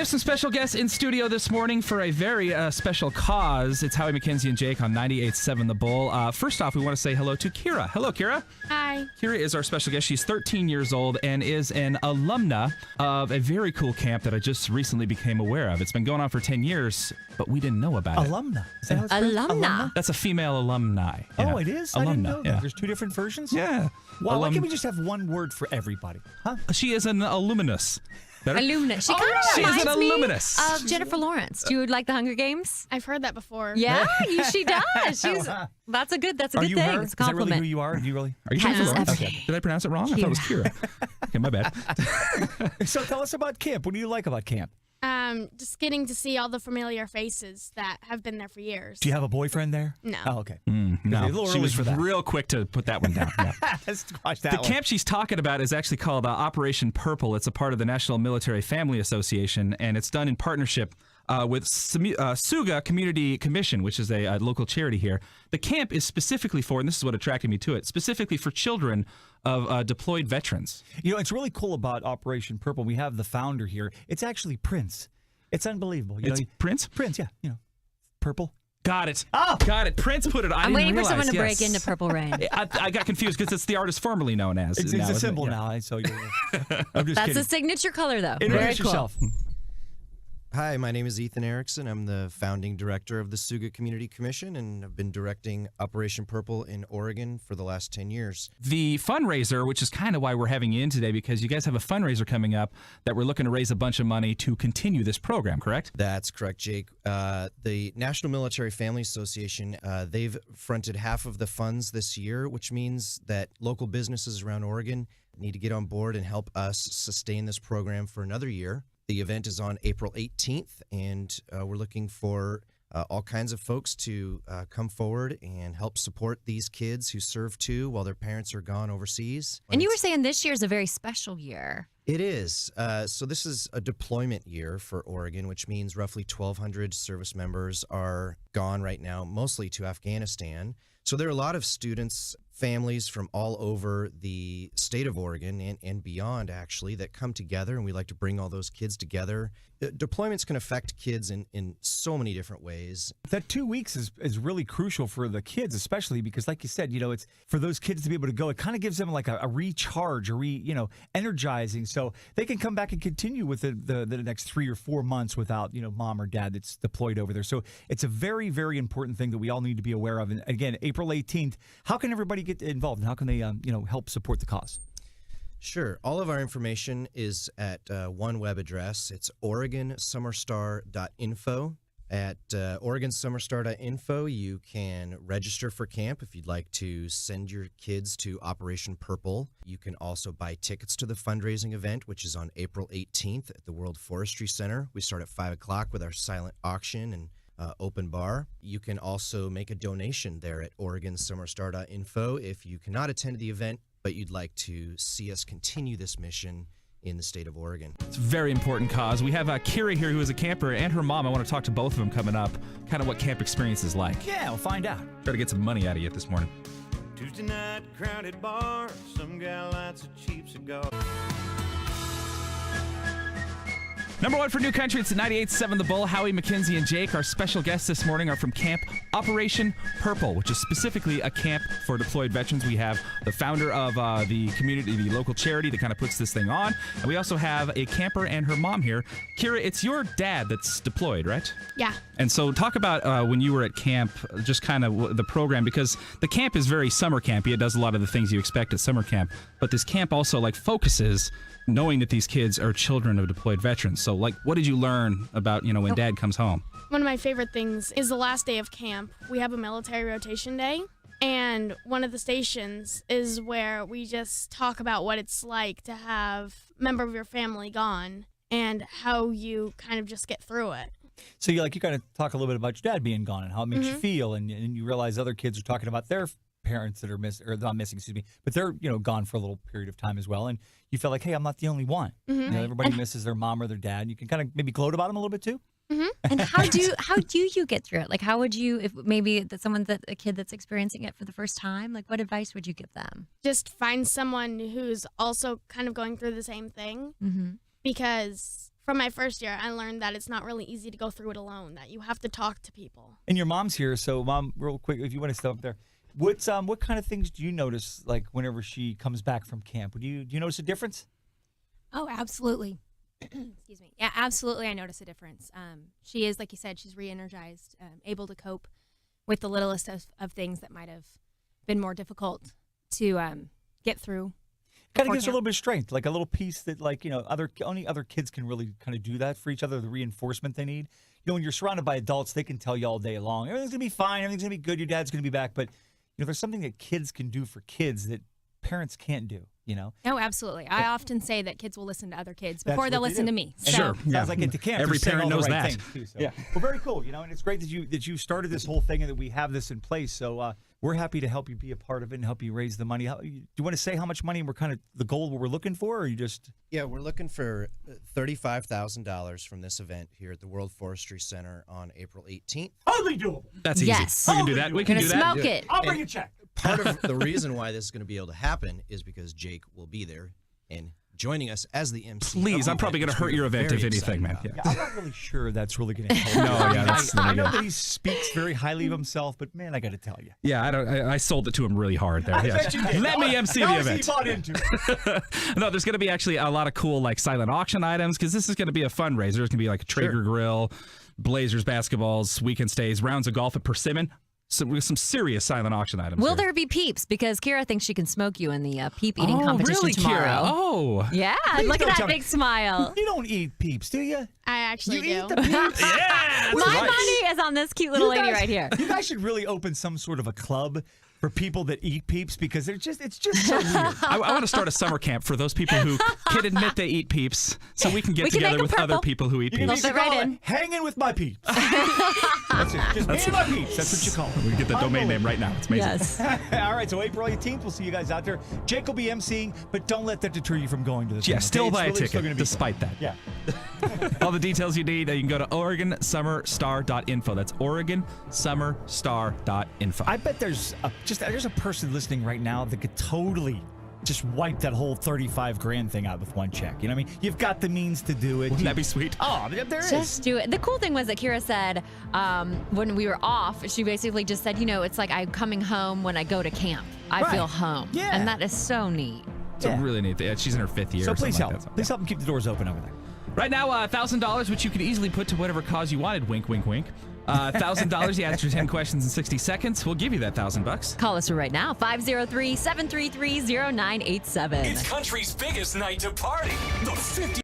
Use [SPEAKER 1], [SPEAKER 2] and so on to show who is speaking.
[SPEAKER 1] have some special guests in studio this morning for a very special cause. It's Howie McKenzie and Jake on 98.7 The Bull. First off, we want to say hello to Kira. Hello, Kira.
[SPEAKER 2] Hi.
[SPEAKER 1] Kira is our special guest. She's 13 years old and is an alumna of a very cool camp that I just recently became aware of. It's been going on for 10 years, but we didn't know about it.
[SPEAKER 3] Alumna. Is that how it's
[SPEAKER 4] Alumna.
[SPEAKER 1] That's a female alumni.
[SPEAKER 3] Oh, it is? I didn't know that.
[SPEAKER 1] Yeah.
[SPEAKER 3] There's two different versions?
[SPEAKER 1] Yeah.
[SPEAKER 3] Well, why can't we just have one word for everybody? Huh?
[SPEAKER 1] She is an alumnus. Better?
[SPEAKER 4] Alumnus. She kind of
[SPEAKER 1] She is
[SPEAKER 4] reminds
[SPEAKER 1] an
[SPEAKER 4] me
[SPEAKER 1] alumnus.
[SPEAKER 4] of Jennifer Lawrence. Do you like the Hunger Games?
[SPEAKER 2] I've heard that before.
[SPEAKER 4] Yeah, she does. That's a good
[SPEAKER 3] Are
[SPEAKER 4] thing.
[SPEAKER 3] you her?
[SPEAKER 4] It's a
[SPEAKER 3] Is that really
[SPEAKER 4] compliment.
[SPEAKER 3] who you are? Do you really?
[SPEAKER 1] Are you Jennifer
[SPEAKER 4] Yes,
[SPEAKER 1] Lawrence?
[SPEAKER 4] every
[SPEAKER 1] Okay.
[SPEAKER 4] day.
[SPEAKER 1] Did I pronounce it wrong? I thought it was Kira. Okay, my bad.
[SPEAKER 3] So tell us about camp. What do you like about camp?
[SPEAKER 2] Just getting to see all the familiar faces that have been there for years.
[SPEAKER 3] Do you have a boyfriend there?
[SPEAKER 2] No.
[SPEAKER 3] Oh, okay.
[SPEAKER 1] No,
[SPEAKER 3] a little
[SPEAKER 1] she
[SPEAKER 3] early
[SPEAKER 1] was
[SPEAKER 3] for that.
[SPEAKER 1] real quick to put that one down. Yeah.
[SPEAKER 3] Let's watch that
[SPEAKER 1] The
[SPEAKER 3] one.
[SPEAKER 1] camp she's talking about is actually called Operation Purple. It's a part of the National Military Family Association, and it's done in partnership with Suga Community Commission, which is a local charity here. The camp is specifically for, and this is what attracted me to it, specifically for children of deployed veterans.
[SPEAKER 3] You know, it's really cool about Operation Purple. We have the founder here. It's actually Prince. It's unbelievable. You
[SPEAKER 1] It's
[SPEAKER 3] know,
[SPEAKER 1] Prince?
[SPEAKER 3] Prince, yeah. You know, purple.
[SPEAKER 1] Got it.
[SPEAKER 3] Oh!
[SPEAKER 1] Got it. Prince put it.
[SPEAKER 4] I'm waiting for someone to
[SPEAKER 1] realize,
[SPEAKER 4] break into Purple Rain.
[SPEAKER 1] I got confused because it's the artist formerly known as.
[SPEAKER 3] It's
[SPEAKER 1] now,
[SPEAKER 3] a
[SPEAKER 1] isn't it?
[SPEAKER 3] symbol
[SPEAKER 1] Yeah.
[SPEAKER 3] now. So you're, I'm just
[SPEAKER 4] That's
[SPEAKER 3] kidding.
[SPEAKER 4] a signature color, though. Very
[SPEAKER 3] Introduce
[SPEAKER 4] cool.
[SPEAKER 3] yourself.
[SPEAKER 5] Hi, my name is Ethan Erickson. I'm the founding director of the Suga Community Commission, and I've been directing Operation Purple in Oregon for the last 10 years.
[SPEAKER 1] The fundraiser, which is kind of why we're having you in today, because you guys have a fundraiser coming up that we're looking to raise a bunch of money to continue this program, correct?
[SPEAKER 5] That's correct, Jake. The National Military Family Association, they've fronted half of the funds this year, which means that local businesses around Oregon need to get on board and help us sustain this program for another year. The event is on April 18th, and we're looking for all kinds of folks to come forward and help support these kids who serve too while their parents are gone overseas.
[SPEAKER 4] And you were saying this year is a very special year.
[SPEAKER 5] It is. So this is a deployment year for Oregon, which means roughly 1,200 service members are gone right now, mostly to Afghanistan. So there are a lot of students, families from all over the state of Oregon and beyond, actually, that come together, and we like to bring all those kids together. Deployments can affect kids in so many different ways.
[SPEAKER 3] That 2 weeks is really crucial for the kids, especially because, like you said, you know, it's for those kids to be able to go. It kind of gives them like a recharge, energizing, so they can come back and continue with the next 3 or 4 months without, mom or dad that's deployed over there. So it's a very, very important thing that we all need to be aware of. And again, April 18th, how can everybody get involved, and how can they, help support the cause?
[SPEAKER 5] Sure. All of our information is at one web address. It's OregonSummerStar.info. At OregonSummerStar.info, you can register for camp if you'd like to send your kids to Operation Purple. You can also buy tickets to the fundraising event, which is on April 18th at the World Forestry Center. We start at 5 o'clock with our silent auction and open bar. You can also make a donation there at OregonSummerStar.info if you cannot attend the event, but you'd like to see us continue this mission in the state of Oregon.
[SPEAKER 1] It's a very important cause. We have Kira here, who is a camper, and her mom. I want to talk to both of them coming up, kind of what camp experience is like.
[SPEAKER 3] Yeah, we'll find out.
[SPEAKER 1] Try to get some money out of you this morning.
[SPEAKER 6] Tuesday night, crowded bar, some guy lights a cheap cigar.
[SPEAKER 1] Number one for New Country, it's 98.7 The Bull. Howie McKenzie and Jake, our special guests this morning, are from Camp Operation Purple, which is specifically a camp for deployed veterans. We have the founder of the community, the local charity that kind of puts this thing on. And we also have a camper and her mom here. Kira, it's your dad that's deployed, right?
[SPEAKER 2] Yeah.
[SPEAKER 1] And so talk about when you were at camp, just kind of the program, because the camp is very summer campy. It does a lot of the things you expect at summer camp. But this camp also focuses knowing that these kids are children of deployed veterans. So what did you learn about, when dad comes home?
[SPEAKER 2] One of my favorite things is the last day of camp. We have a military rotation day, and one of the stations is where we just talk about what it's like to have a member of your family gone and how you kind of just get through it.
[SPEAKER 3] So you kind of talk a little bit about your dad being gone and how it makes you feel, and you realize other kids are talking about their parents that are not missing, but they're gone for a little period of time as well, and you feel like, hey, I'm not the only one. Everybody misses their mom or their dad. You can kind of maybe gloat about them a little bit too.
[SPEAKER 4] And how do you get through it? How would you, if maybe a kid that's experiencing it for the first time, what advice would you give them?
[SPEAKER 2] Just find someone who's also kind of going through the same thing, because from my first year, I learned that it's not really easy to go through it alone, that you have to talk to people.
[SPEAKER 3] And your mom's here, so Mom, real quick, if you want to step up there, what kind of things do you notice, like whenever she comes back from camp? Do you notice a difference?
[SPEAKER 7] Oh, absolutely. Excuse me. Yeah, absolutely. I notice a difference. She is, like you said, she's re-energized, able to cope with the littlest of things that might have been more difficult to get through.
[SPEAKER 3] Kind of gives her a little bit of strength, like a little piece that, like, only other kids can really kind of do that for each other, the reinforcement they need. When you're surrounded by adults, they can tell you all day long, everything's going to be fine, everything's going to be good, your dad's going to be back. But, there's something that kids can do for kids that parents can't do,
[SPEAKER 7] Oh, absolutely. I often say that kids will listen to other kids
[SPEAKER 3] That's
[SPEAKER 7] before they'll
[SPEAKER 3] what they
[SPEAKER 7] listen
[SPEAKER 3] do.
[SPEAKER 7] to me.
[SPEAKER 3] And
[SPEAKER 7] So.
[SPEAKER 3] sounds like at the camp,
[SPEAKER 1] Every
[SPEAKER 3] they're saying
[SPEAKER 1] parent
[SPEAKER 3] all the
[SPEAKER 1] knows
[SPEAKER 3] right
[SPEAKER 1] that.
[SPEAKER 3] things, too, so. Well, very cool, and it's great that you started this whole thing and that we have this in place. So we're happy to help you be a part of it and help you raise the money. Do you want to say how much money we're kind of the goal what we're looking for, or you just?
[SPEAKER 5] Yeah, we're looking for $35,000 from this event here at the World Forestry Center on April 18th.
[SPEAKER 3] Totally doable.
[SPEAKER 1] That's easy.
[SPEAKER 4] Yes.
[SPEAKER 1] We can do that. We can
[SPEAKER 4] Gonna
[SPEAKER 1] do that.
[SPEAKER 4] smoke it.
[SPEAKER 3] I'll bring a check.
[SPEAKER 5] Part of the reason why this is going to be able to happen is because Jake will be there and joining us as the MC.
[SPEAKER 1] Please, I'm probably going to hurt your event if anything, man. Yeah.
[SPEAKER 3] Yeah, I'm not really sure that's really going to help.
[SPEAKER 1] No, yeah, that's
[SPEAKER 3] I
[SPEAKER 1] really
[SPEAKER 3] know
[SPEAKER 1] good.
[SPEAKER 3] that he speaks very highly of himself, but man, I got to tell you.
[SPEAKER 1] Yeah, I sold it to him really hard there.
[SPEAKER 3] I
[SPEAKER 1] Yeah.
[SPEAKER 3] bet you did.
[SPEAKER 1] Let me MC
[SPEAKER 3] How
[SPEAKER 1] the
[SPEAKER 3] is he
[SPEAKER 1] event.
[SPEAKER 3] bought into it?
[SPEAKER 1] No, there's going to be actually a lot of cool like silent auction items because this is going to be a fundraiser. There's going to be like a Traeger grill, Blazers basketballs, weekend stays, rounds of golf at Persimmon. With some serious silent auction items.
[SPEAKER 4] Will
[SPEAKER 1] here.
[SPEAKER 4] there be peeps? Because Kira thinks she can smoke you in the peep eating
[SPEAKER 1] Oh,
[SPEAKER 4] competition
[SPEAKER 1] really,
[SPEAKER 4] tomorrow.
[SPEAKER 1] Kira? Oh.
[SPEAKER 4] Yeah,
[SPEAKER 3] Please
[SPEAKER 4] look at
[SPEAKER 3] don't
[SPEAKER 4] that
[SPEAKER 3] tell me.
[SPEAKER 4] big smile.
[SPEAKER 3] You don't eat peeps, do you?
[SPEAKER 2] I actually do.
[SPEAKER 3] Eat the peeps?
[SPEAKER 1] Yeah.
[SPEAKER 4] My money is on this cute little lady
[SPEAKER 3] guys-
[SPEAKER 4] right here.
[SPEAKER 3] You guys should really open some sort of a club for people that eat peeps because it's just so weird.
[SPEAKER 1] I want to start a summer camp for those people who can admit they eat peeps so we can get
[SPEAKER 4] We can
[SPEAKER 1] together
[SPEAKER 4] make 'em
[SPEAKER 1] with other
[SPEAKER 4] purple.
[SPEAKER 1] people who eat
[SPEAKER 3] You can
[SPEAKER 1] peeps.
[SPEAKER 4] They'll fit right
[SPEAKER 3] call it
[SPEAKER 4] in.
[SPEAKER 3] Hanging with my peeps. That's it. Just me and my peeps. That's what you call it.
[SPEAKER 1] We can get the domain name right now. It's amazing.
[SPEAKER 4] Yes.
[SPEAKER 3] All right, so April 18th, we'll see you guys out there. Jake will be emceeing, but don't let that deter you from going to this.
[SPEAKER 1] Yeah,
[SPEAKER 3] thing, okay?
[SPEAKER 1] still
[SPEAKER 3] It's
[SPEAKER 1] buy a
[SPEAKER 3] really still
[SPEAKER 1] ticket
[SPEAKER 3] gonna be
[SPEAKER 1] despite that.
[SPEAKER 3] Yeah.
[SPEAKER 1] All the details you need, you can go to OregonSummerStar.info. That's OregonSummerStar.info.
[SPEAKER 3] I bet there's a person listening right now that could totally just wipe that whole 35 grand thing out with one check. You know what I mean? You've got the means to do it.
[SPEAKER 1] Wouldn't that be sweet?
[SPEAKER 3] Oh, there is.
[SPEAKER 4] Just do it. The cool thing was that Kira said when we were off, she basically just said, it's like I'm coming home when I go to camp. I
[SPEAKER 3] Right.
[SPEAKER 4] feel home.
[SPEAKER 3] Yeah.
[SPEAKER 4] And that is so neat.
[SPEAKER 1] It's a really neat thing. She's in her 5th year.
[SPEAKER 3] So
[SPEAKER 1] or
[SPEAKER 3] please
[SPEAKER 1] something
[SPEAKER 3] help.
[SPEAKER 1] like that.
[SPEAKER 3] Please help them keep the doors open over there.
[SPEAKER 1] Right now, $1,000, which you could easily put to whatever cause you wanted. Wink, wink, wink. $1,000. You answer 10 questions in 60 seconds. We'll give you that $1,000.
[SPEAKER 4] Call us right now, 503-733-0987.
[SPEAKER 8] It's country's biggest night to party. The 50